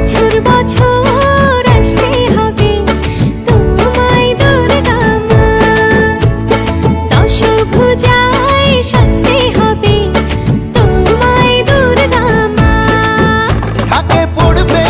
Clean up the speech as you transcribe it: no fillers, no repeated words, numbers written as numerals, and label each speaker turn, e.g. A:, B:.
A: বছর বছর আসতে হবে তোমায় দুর্গা মা, দশভুজায় সাজতে হবে তোমায় দুর্গা মা।
B: ঢাকে পড়বে